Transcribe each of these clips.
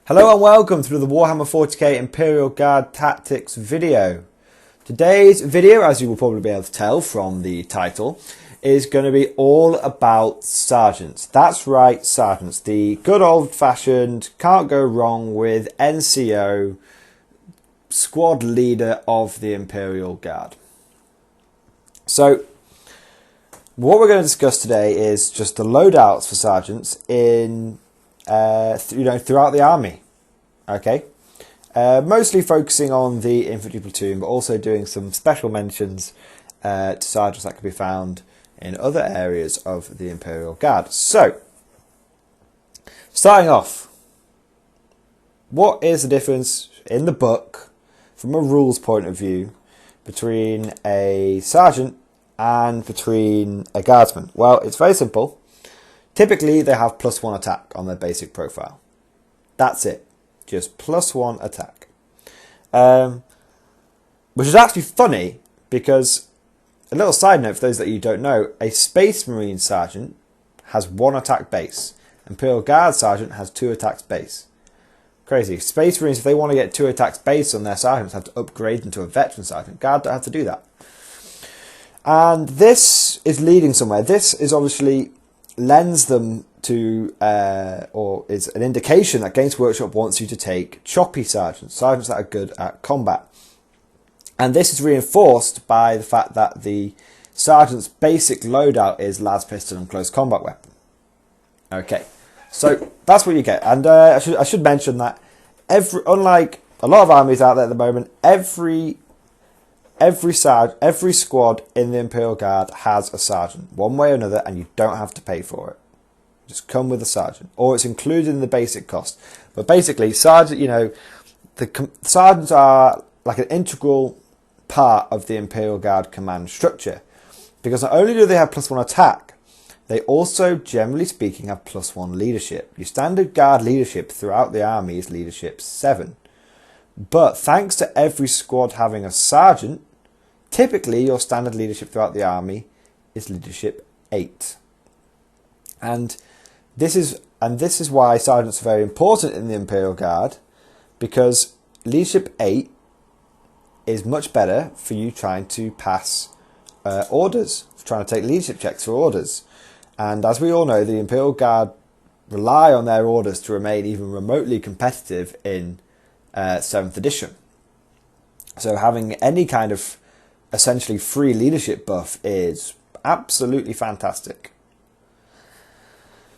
Hello and welcome to the Warhammer 40k Imperial Guard Tactics video. Today's video, as you will probably be able to tell from the title, is going to be all about sergeants. That's right, sergeants. The good old-fashioned, can't go wrong with NCO, squad leader of the Imperial Guard. So, what we're going to discuss today is just the loadouts for sergeants in throughout the army. Okay, mostly focusing on the infantry platoon, but also doing some special mentions to sergeants that can be found in other areas of the Imperial Guard. So, starting off, what is the difference in the book, from a rules point of view, between a sergeant and between a guardsman? Well, it's very simple. Typically, they have +1 attack on their basic profile. That's it. Just +1 attack. Which is actually funny, because, a little side note for those that you don't know, a Space Marine Sergeant has 1 attack base. Imperial Guard Sergeant has 2 attacks base. Crazy. Space Marines, if they want to get 2 attacks base on their Sergeants, have to upgrade them to a Veteran Sergeant. Guard don't have to do that. And this is leading somewhere. This is obviously lends them to, or is an indication that Games Workshop wants you to take choppy sergeants that are good at combat. And this is reinforced by the fact that the sergeant's basic loadout is las pistol and close combat weapon. Okay, so that's what you get. And I should mention that unlike a lot of armies out there at the moment, every squad in the Imperial Guard has a sergeant, one way or another, and you don't have to pay for it. Just come with a sergeant, or it's included in the basic cost. But basically, sergeants are like an integral part of the Imperial Guard command structure, because not only do they have +1 attack, they also, generally speaking, have +1 leadership. Your standard guard leadership throughout the army is leadership 7. But thanks to every squad having a sergeant, typically your standard leadership throughout the army is leadership 8. And this is why sergeants are very important in the Imperial Guard, because leadership 8 is much better for you trying to pass orders, trying to take leadership checks for orders. And as we all know, the Imperial Guard rely on their orders to remain even remotely competitive in 7th edition. So having any kind of essentially free leadership buff is absolutely fantastic.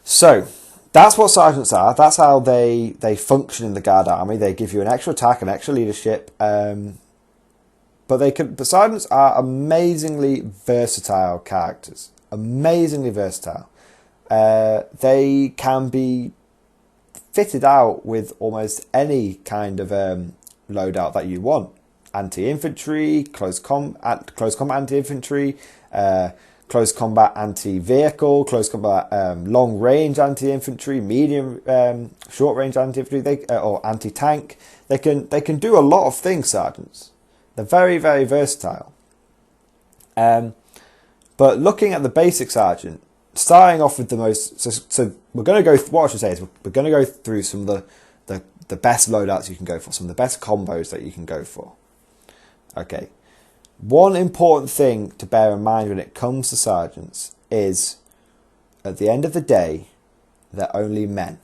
So that's what sergeants are. That's how they function in the Guard army. They give you an extra attack, an extra leadership. But sergeants are amazingly versatile characters. Amazingly versatile. They can be fitted out with almost any kind of loadout that you want. Anti-infantry, close combat anti-infantry, close combat anti-vehicle, close combat long-range anti-infantry, medium, short-range anti-infantry, or anti-tank. They can do a lot of things, sergeants. They're very, very versatile. But looking at the basic sergeant, starting off with the most, so we're going to go. What I should say is we're going to go through some of the best loadouts you can go for, some of the best combos that you can go for. Okay, one important thing to bear in mind when it comes to sergeants is, at the end of the day, they're only men.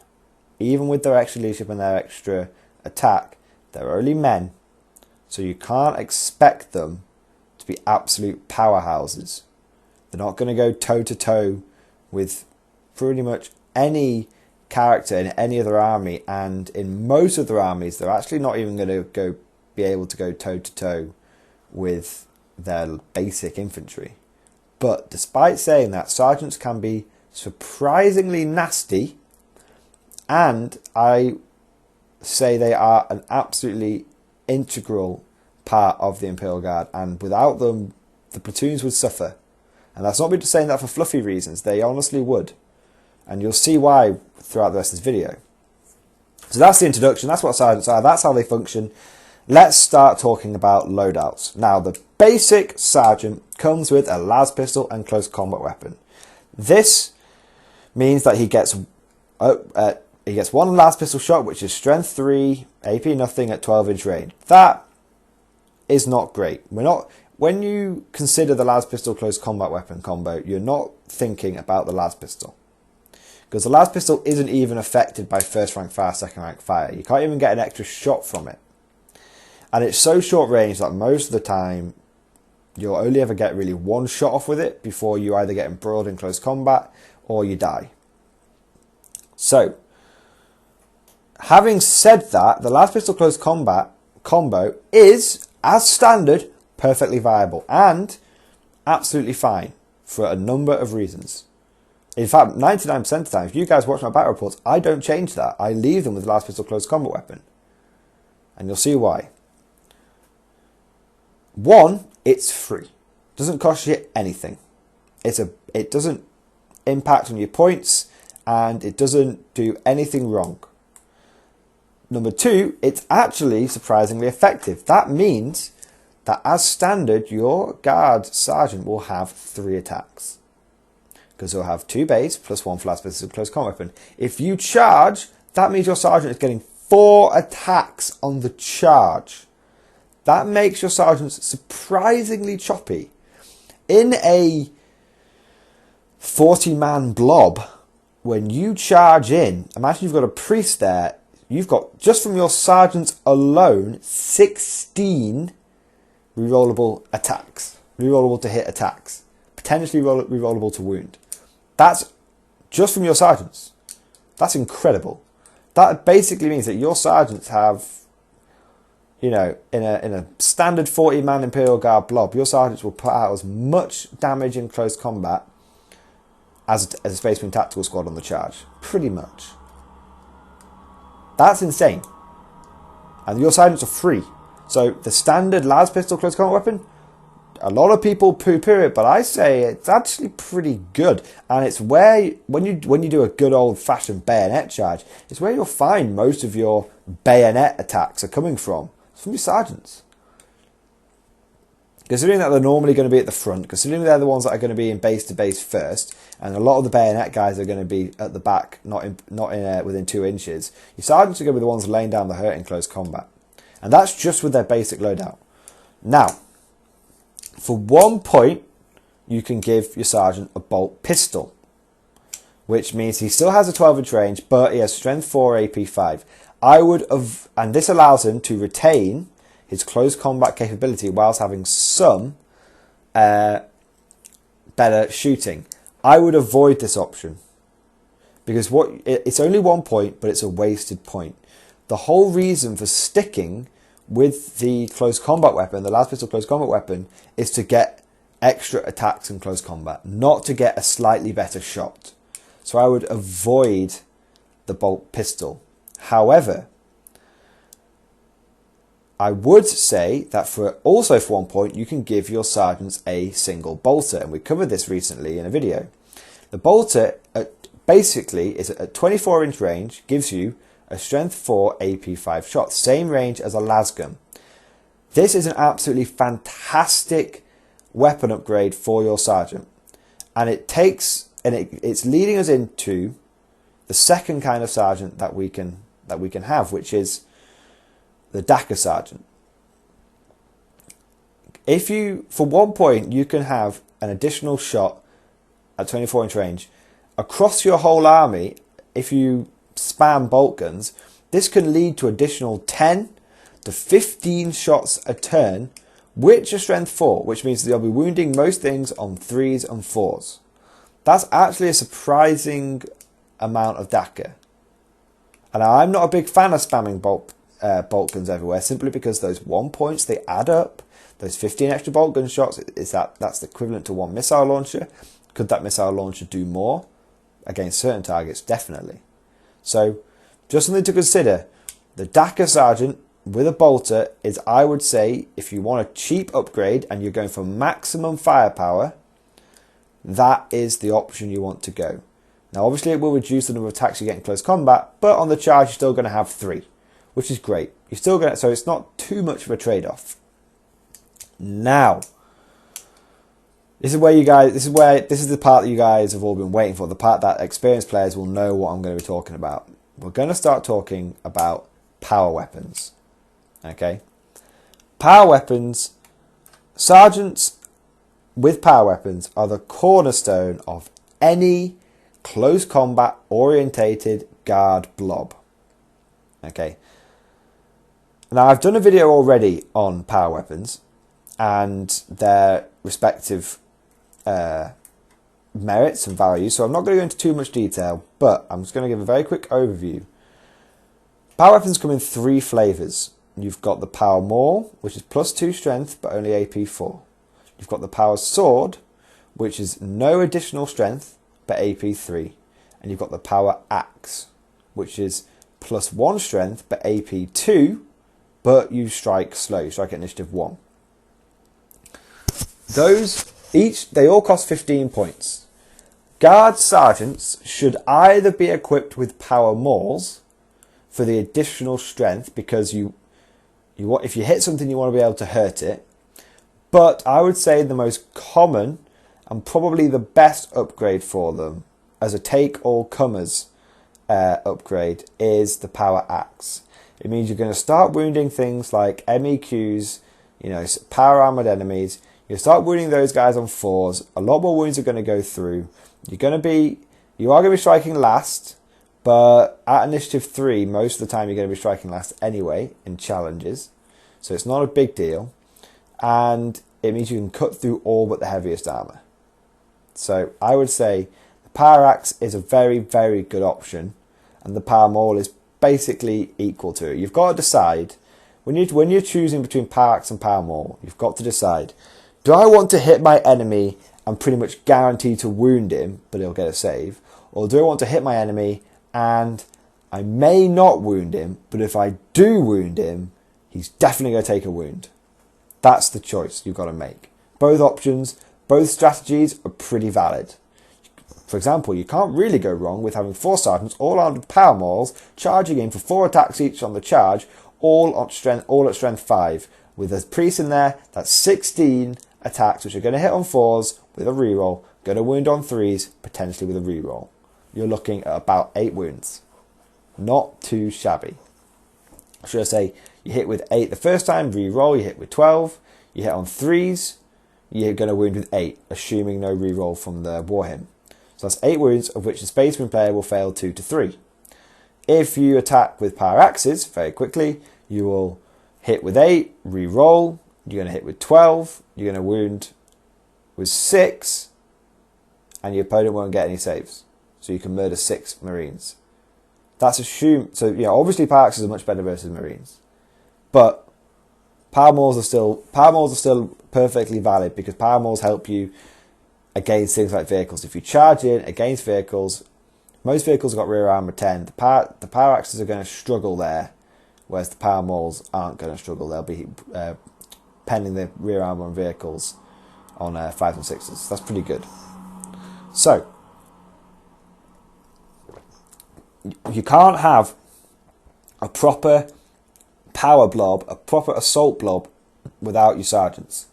Even with their extra leadership and their extra attack, they're only men. So you can't expect them to be absolute powerhouses. They're not going to go toe-to-toe with pretty much any character in any other army, and in most of their armies, they're actually not even going to be able to go toe-to-toe with their basic infantry. But despite saying that, sergeants can be surprisingly nasty, and I say they are an absolutely integral part of the Imperial Guard, and without them, the platoons would suffer. And that's not me just saying that for fluffy reasons. They honestly would. And you'll see why throughout the rest of this video. So that's the introduction. That's what sergeants are. That's how they function. Let's start talking about loadouts. Now, the basic sergeant comes with a las pistol and close combat weapon. This means that he gets he gets one las pistol shot, which is strength 3, AP nothing at 12-inch range. That is not great. When you consider the las pistol close combat weapon combo, you're not thinking about the las pistol. Because the las pistol isn't even affected by first rank fire, second rank fire. You can't even get an extra shot from it. And it's so short range that most of the time you'll only ever get really one shot off with it before you either get embroiled in close combat or you die. So, having said that, the las pistol close combat combo is, as standard, perfectly viable and absolutely fine for a number of reasons. In fact, 99% of the time, if you guys watch my battle reports, I don't change that. I leave them with the las pistol close combat weapon. And you'll see why. One, it's free. Doesn't cost you anything. It doesn't impact on your points, and it doesn't do anything wrong. Number two, it's actually surprisingly effective. That means that as standard, your guard sergeant will have 3 attacks. Because he'll have 2 base plus 1 for las pistol close combat weapon. If you charge, that means your sergeant is getting 4 attacks on the charge. That makes your sergeants surprisingly choppy. In a 40-man blob, when you charge in, imagine you've got a priest there, you've got, just from your sergeants alone, 16 rerollable attacks. Rerollable to hit attacks. Potentially rerollable to wound. That's just from your sergeants. That's incredible. That basically means that your sergeants have, you know, in a standard 40-man Imperial Guard blob, your sergeants will put out as much damage in close combat as a Space Marine Tactical Squad on the charge. Pretty much. That's insane. And your sergeants are free. So the standard las pistol close combat weapon, a lot of people poo-poo it, but I say it's actually pretty good. And it's where, when you do a good old-fashioned bayonet charge, it's where you'll find most of your bayonet attacks are coming from. It's from your sergeants. Considering that they're normally going to be at the front, considering they're the ones that are going to be in base to base first, and a lot of the bayonet guys are going to be at the back, not within 2 inches, your sergeants are going to be the ones laying down the hurt in close combat. And that's just with their basic loadout. Now, for 1 point, you can give your sergeant a bolt pistol, which means he still has a 12-inch range, but he has strength 4, AP 5. And this allows him to retain his close combat capability whilst having some better shooting. I would avoid this option because it's only 1 point, but it's a wasted point. The whole reason for sticking with the close combat weapon, the las pistol close combat weapon, is to get extra attacks in close combat, not to get a slightly better shot. So I would avoid the bolt pistol. However, I would say that for 1 point, you can give your sergeants a single bolter, and we covered this recently in a video. The bolter basically is at 24-inch range, gives you a strength 4 AP 5 shot, same range as a lasgun. This is an absolutely fantastic weapon upgrade for your sergeant, and it's leading us into the second kind of sergeant that we can have, which is the Dakka sergeant. For 1 point, you can have an additional shot at 24-inch range across your whole army. If you spam bolt guns, this can lead to additional 10 to 15 shots a turn, which are strength 4, which means that you'll be wounding most things on 3s and 4s. That's actually a surprising amount of Dakka. And I'm not a big fan of spamming bolt guns everywhere, simply because those 1 points, they add up. Those 15 extra bolt gun shots, that's the equivalent to 1 missile launcher. Could that missile launcher do more against certain targets? Definitely. So, just something to consider. The Dakka sergeant with a bolter is, I would say, if you want a cheap upgrade and you're going for maximum firepower, that is the option you want to go. Now, obviously, it will reduce the number of attacks you get in close combat, but on the charge, you're still going to have 3, which is great. You're still going to, so it's not too much of a trade-off. Now, this is the part that you guys have all been waiting for, the part that experienced players will know what I'm going to be talking about. we're going to start talking about power weapons. Okay? Power weapons, sergeants with power weapons are the cornerstone of any close combat orientated guard blob. Okay? Now, I've done a video already on power weapons and their respective merits and values, so I'm not going to go into too much detail, but I'm just going to give a very quick overview. Power weapons come in 3 flavours. You've got the power maul, which is +2 strength but only AP 4. You've got the power sword, which is no additional strength but AP 3. And you've got the power axe, which is +1 strength but AP 2, but you strike slow, you strike at initiative 1. They all cost 15 points. Guard sergeants should either be equipped with power mauls for the additional strength, because if you hit something you want to be able to hurt it. But I would say the most common and probably the best upgrade for them as a take all comers upgrade is the power axe. It means you're going to start wounding things like MEQs, power armored enemies. You start wounding those guys on 4s. A lot more wounds are going to go through. You are going to be striking last, but at initiative 3, most of the time you're going to be striking last anyway in challenges. So it's not a big deal. And it means you can cut through all but the heaviest armor. So I would say the power axe is a very, very good option, and the power maul is basically equal to it. You've got to decide, when you're choosing between power axe and power maul, you've got to decide, do I want to hit my enemy and pretty much guarantee to wound him, but he'll get a save? Or do I want to hit my enemy and I may not wound him, but if I do wound him, he's definitely going to take a wound? That's the choice you've got to make. Both options, both strategies are pretty valid. For example, you can't really go wrong with having 4 sergeants all armed with power mauls, charging in for 4 attacks each on the charge, all at strength 5. With a priest in there, that's 16 attacks, which are going to hit on 4s with a reroll, going to wound on 3s, potentially with a reroll. You're looking at about 8 wounds. Not too shabby. Should I say, you hit with 8 the first time, reroll, you hit with 12, you hit on 3s, you're going to wound with 8, assuming no reroll from the Warhammer. So that's 8 wounds, of which the Space Marine player will fail 2 to 3. If you attack with power axes, very quickly, you will hit with 8, reroll, you're going to hit with 12, you're going to wound with 6, and your opponent won't get any saves. So you can murder 6 Marines. That's assumed. So, obviously power axes are much better versus Marines. But power mauls are still perfectly valid, because power mauls help you against things like vehicles. If you charge in against vehicles, most vehicles have got rear armor 10. The power axes are going to struggle there, whereas the power mauls aren't going to struggle. They'll be penning the rear armor on vehicles on 5s and 6s. That's pretty good. So you can't have a proper power blob, a proper assault blob, without your sergeants.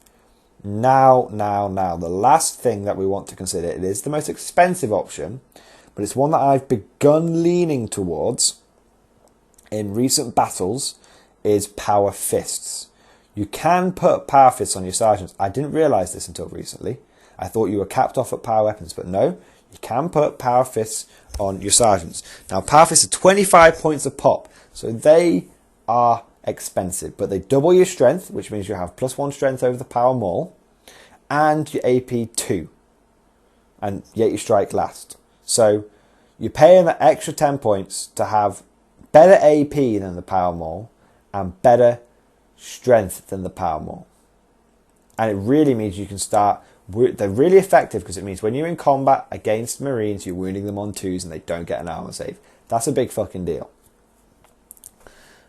Now, the last thing that we want to consider, it is the most expensive option, but it's one that I've begun leaning towards in recent battles, is power fists. You can put power fists on your sergeants. I didn't realise this until recently. I thought you were capped off at power weapons, but no, you can put power fists on your sergeants. Now, power fists are 25 points a pop, so they are expensive, but they double your strength, which means you have +1 strength over the power maul, and your AP 2, and yet you strike last. So you're paying that extra 10 points to have better AP than the power maul and better strength than the power maul. And it really means you can start. They're really effective, because it means when you're in combat against Marines, you're wounding them on 2s and they don't get an armor save. That's a big fucking deal.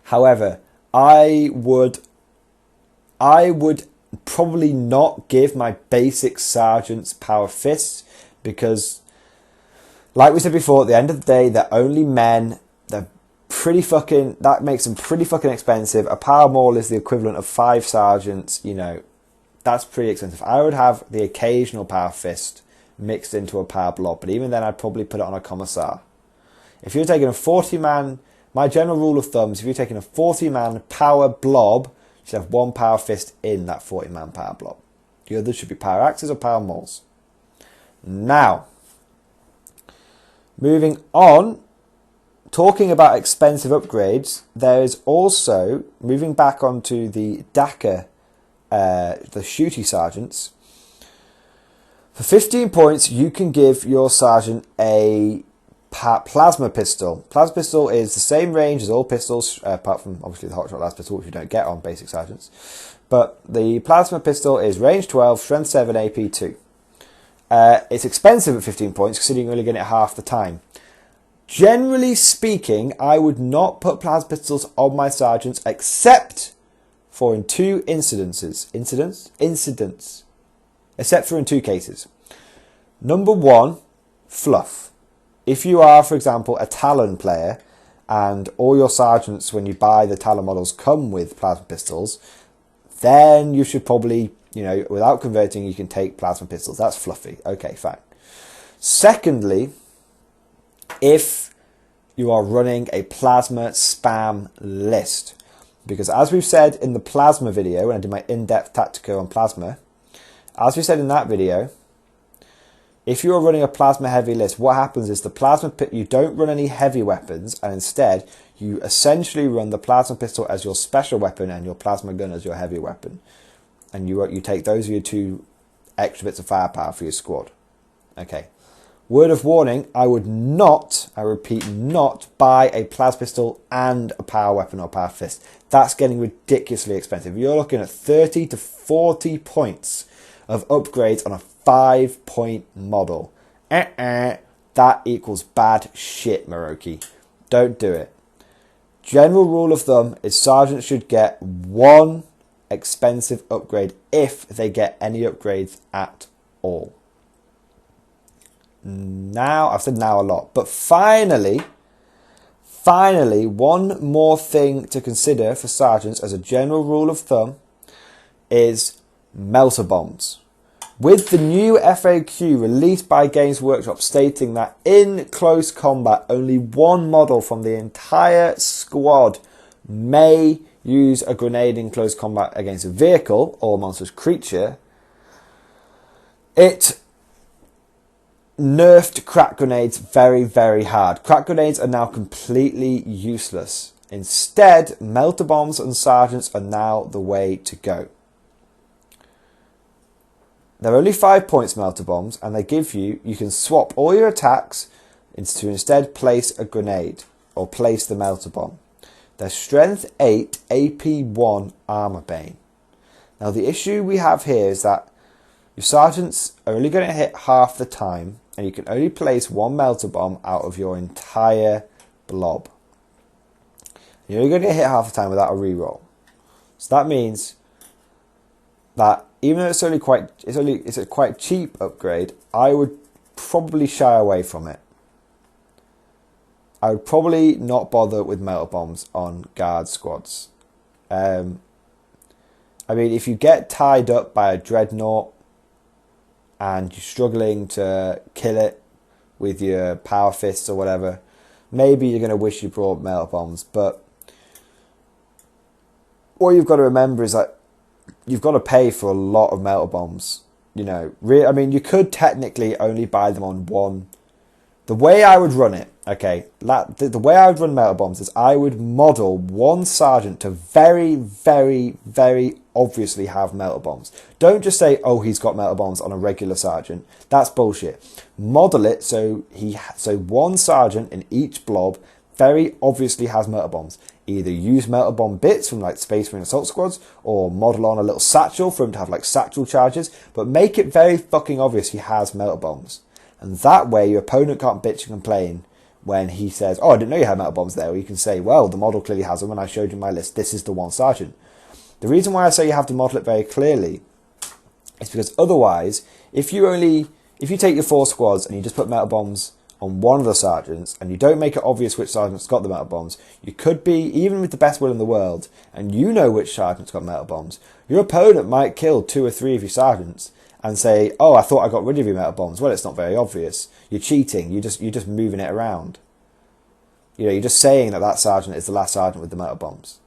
However, I would probably not give my basic sergeants power fists, because, like we said before, at the end of the day, they're only men. They're pretty fucking. That makes them pretty fucking expensive. A power maul is the equivalent of 5 sergeants. That's pretty expensive. I would have the occasional power fist mixed into a power blob, but even then, I'd probably put it on a commissar. If you're taking a 40-man, my general rule of thumb is if you're taking a 40-man power blob, you should have one power fist in that 40-man power blob. The others should be power axes or power mauls. Now, moving on, talking about expensive upgrades, there is also, moving back onto the DACA, the shooty sergeants, for 15 points you can give your sergeant a plasma pistol. Plasma pistol is the same range as all pistols, apart from obviously the hotshot las pistol, which you don't get on basic sergeants. But the plasma pistol is range 12, strength 7, AP 2. It's expensive at 15 points, considering you're only getting it half the time. Generally speaking, I would not put plasma pistols on my sergeants except for in two incidences. Incidents. Except for in two cases. Number one, fluff. If you are, for example, a Talon player and all your sergeants, when you buy the Talon models, come with plasma pistols, then you should probably, without converting, you can take plasma pistols. That's fluffy. Okay, fine. Secondly, if you are running a plasma spam list, because as we've said in the plasma video, when I did my in-depth tactical on plasma, as we said in that video, if you are running a plasma heavy list, what happens is the plasma pit, you don't run any heavy weapons, and instead you essentially run the plasma pistol as your special weapon and your plasma gun as your heavy weapon, and you take those are your two extra bits of firepower for your squad. Okay. Word of warning, I would not, I repeat, not buy a plasma pistol and a power weapon or power fist. That's getting ridiculously expensive. You're looking at 30 to 40 points of upgrades on a 5-point model. That equals bad shit, Maroki. Don't do it. General rule of thumb is sergeants should get one expensive upgrade if they get any upgrades at all. Now, I've said now a lot, but finally, one more thing to consider for sergeants as a general rule of thumb is melter bombs. With the new FAQ released by Games Workshop stating that in close combat, only one model from the entire squad may use a grenade in close combat against a vehicle or monstrous creature, it nerfed crack grenades very, very hard. Crack grenades are now completely useless. Instead, melter bombs and sergeants are now the way to go. They're only 5 points, melter bombs, and they give you can swap all your attacks to instead place a grenade or place the melter bomb. They're strength 8, AP 1, armor bane. Now the issue we have here is that your sergeants are only going to hit half the time, and you can only place one melter bomb out of your entire blob. You're only going to hit half the time without a reroll. So that means that even though it's a quite cheap upgrade, I would probably shy away from it. I would probably not bother with melter bombs on guard squads. I mean, if you get tied up by a dreadnought and you're struggling to kill it with your power fists or whatever, maybe you're going to wish you brought melter bombs. But what you've got to remember is that you've got to pay for a lot of melter bombs. I mean, you could technically only buy them on one. The way I would run it, okay, the way I would run melter bombs is I would model one sergeant to very, very, very obviously have melter bombs. Don't just say, oh, he's got melter bombs on a regular sergeant. That's bullshit. Model it so one sergeant in each blob very obviously has melter bombs. Either use melter bomb bits from like Space Marine assault squads, or model on a little satchel for him to have like satchel charges, but make it very fucking obvious he has melter bombs. And that way your opponent can't bitch and complain when he says, oh, I didn't know you had melter bombs there. Or you can say, well, the model clearly has them and I showed you my list. This is the one sergeant. The reason why I say you have to model it very clearly is because otherwise, if you take your 4 squads and you just put melter bombs on one of the sergeants and you don't make it obvious which sergeant's got the melter bombs, you could be, even with the best will in the world, and you know which sergeant's got melter bombs, your opponent might kill 2 or 3 of your sergeants and say, oh, I thought I got rid of your melter bombs. Well, it's not very obvious. You're cheating. You're just moving it around. You know, you're just saying that that sergeant is the last sergeant with the melter bombs.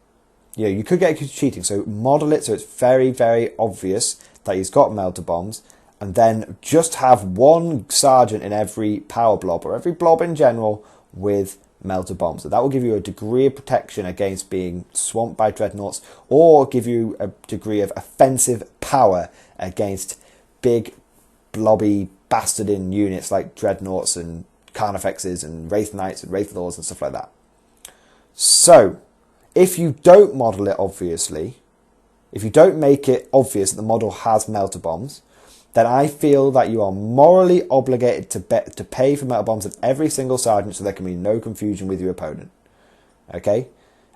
You know, you could get accused of cheating, so model it so it's very, very obvious that he's got melter bombs, and then just have one sergeant in every power blob, or every blob in general, with melter bombs. So that will give you a degree of protection against being swamped by dreadnoughts, or give you a degree of offensive power against big, blobby, bastarding units like dreadnoughts and Carnifexes and Wraith Knights and Wraith Lords and stuff like that. So, if you don't model it obviously, if you don't make it obvious that the model has melter bombs, then I feel that you are morally obligated to pay for melter bombs at every single sergeant so there can be no confusion with your opponent. Okay?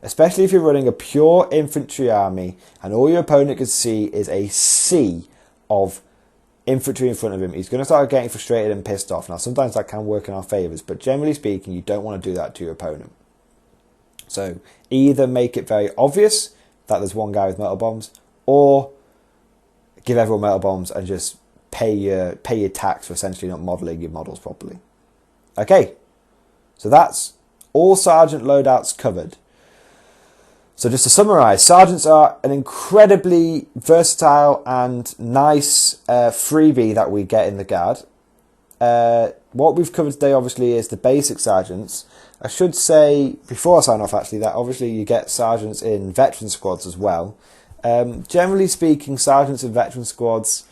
Especially if you're running a pure infantry army and all your opponent can see is a sea of infantry in front of him, he's going to start getting frustrated and pissed off. Now, sometimes that can work in our favours, but generally speaking, you don't want to do that to your opponent. So, either make it very obvious that there's one guy with melter bombs, or give everyone melter bombs and just pay your tax for essentially not modelling your models properly. Okay, so that's all sergeant loadouts covered. So just to summarise, sergeants are an incredibly versatile and nice freebie that we get in the Guard. What we've covered today obviously is the basic sergeants. I should say, before I sign off actually, that obviously you get sergeants in veteran squads as well. Generally speaking, sergeants in veteran squads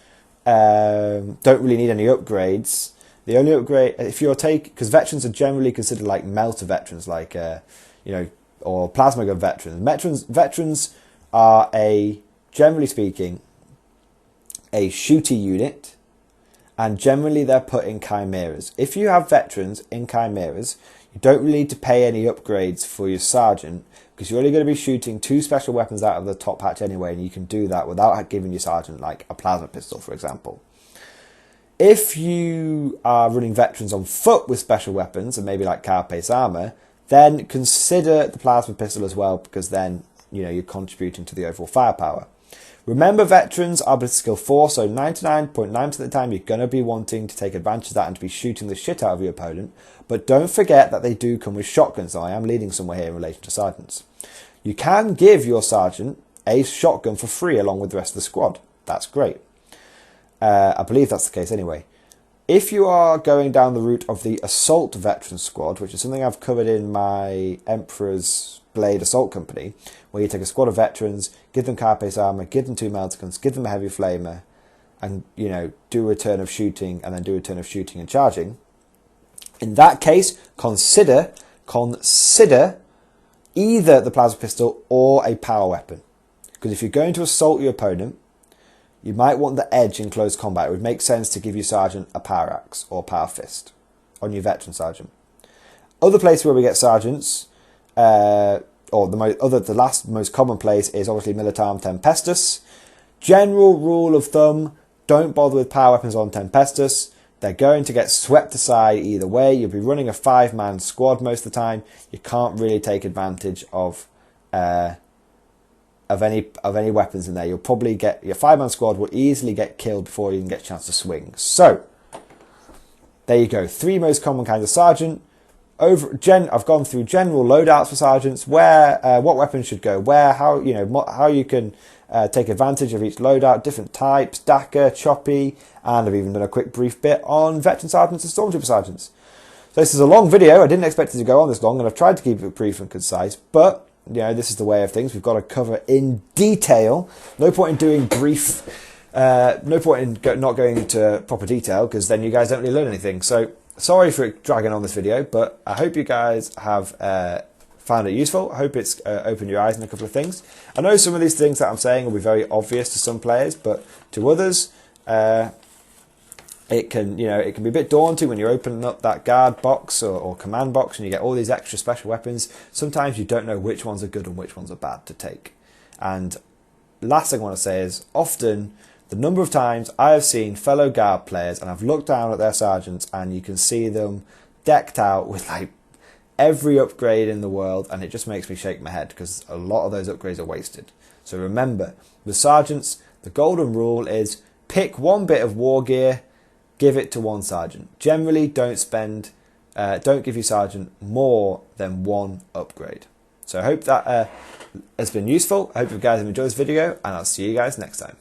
don't really need any upgrades. The only upgrade, if you're because veterans are generally considered like melter veterans, like, you know, or plasma gun veterans. Veterans are generally speaking, a shooty unit, and generally they're put in chimeras. If you have veterans in chimeras, you don't really need to pay any upgrades for your sergeant, because you're only going to be shooting 2 special weapons out of the top hatch anyway, and you can do that without giving your sergeant like a plasma pistol, for example. If you are running veterans on foot with special weapons, and maybe like carapace armour, then consider the plasma pistol as well, because then, you know, you're contributing to the overall firepower. Remember, veterans are ability skill 4, so 99.9% of the time you're going to be wanting to take advantage of that and to be shooting the shit out of your opponent. But don't forget that they do come with shotguns. So I am leading somewhere here in relation to sergeants. You can give your sergeant a shotgun for free along with the rest of the squad. That's great. I believe that's the case anyway. If you are going down the route of the assault veteran squad, which is something I've covered in my Emperor's Blade Assault Company, where you take a squad of veterans, give them carapace armour, give them 2 melter guns, give them a heavy flamer, and, you know, do a turn of shooting, and then do a turn of shooting and charging. In that case, consider either the plasma pistol or a power weapon. Because if you're going to assault your opponent, you might want the edge in close combat. It would make sense to give your sergeant a power axe or power fist on your veteran sergeant. Other places where we get sergeants, or the last most common place is obviously Militarum Tempestus. General rule of thumb, don't bother with power weapons on Tempestus. They're going to get swept aside either way. You'll be running a 5-man squad most of the time. You can't really take advantage of any weapons in there. You'll probably get your 5-man squad will easily get killed before you even get a chance to swing. So there you go. 3 most common kinds of sergeant. I've gone through general loadouts for sergeants, where what weapons should go where, how you can take advantage of each loadout, different types, DACA, choppy, and I've even done a quick brief bit on veteran sergeants and stormtrooper sergeants. So this is a long video. I didn't expect it to go on this long, and I've tried to keep it brief and concise, but you know, this is the way of things. We've got to cover in detail. No point in doing brief. No point in not going into proper detail, because then you guys don't really learn anything. So sorry for dragging on this video, but I hope you guys have found it useful. I hope it's opened your eyes on a couple of things. I know some of these things that I'm saying will be very obvious to some players, but to others, it can be a bit daunting when you're opening up that guard box or command box and you get all these extra special weapons. Sometimes you don't know which ones are good and which ones are bad to take. And last thing I want to say is, often the number of times I have seen fellow guard players and I've looked down at their sergeants and you can see them decked out with like every upgrade in the world, and it just makes me shake my head because a lot of those upgrades are wasted. So remember, with sergeants, the golden rule is pick one bit of war gear, give it to one sergeant. Generally, don't spend don't give your sergeant more than one upgrade. So I hope that has been useful. I hope you guys have enjoyed this video, and I'll see you guys next time.